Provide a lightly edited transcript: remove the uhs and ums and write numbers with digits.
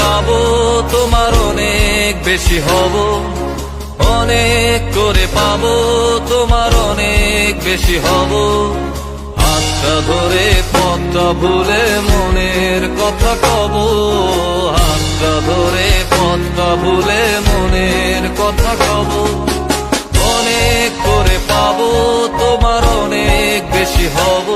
পাবো তোমার অনেক বেশি হব, অনেক করে পাবো তোমার অনেক বেশি হব। হাতটা ধরে পথটা ভুলে মনের কথা কব, হাতটা ধরে পথটা ভুলে মনের কথা কব। অনেক করে পাবো তোমার অনেক বেশি হব,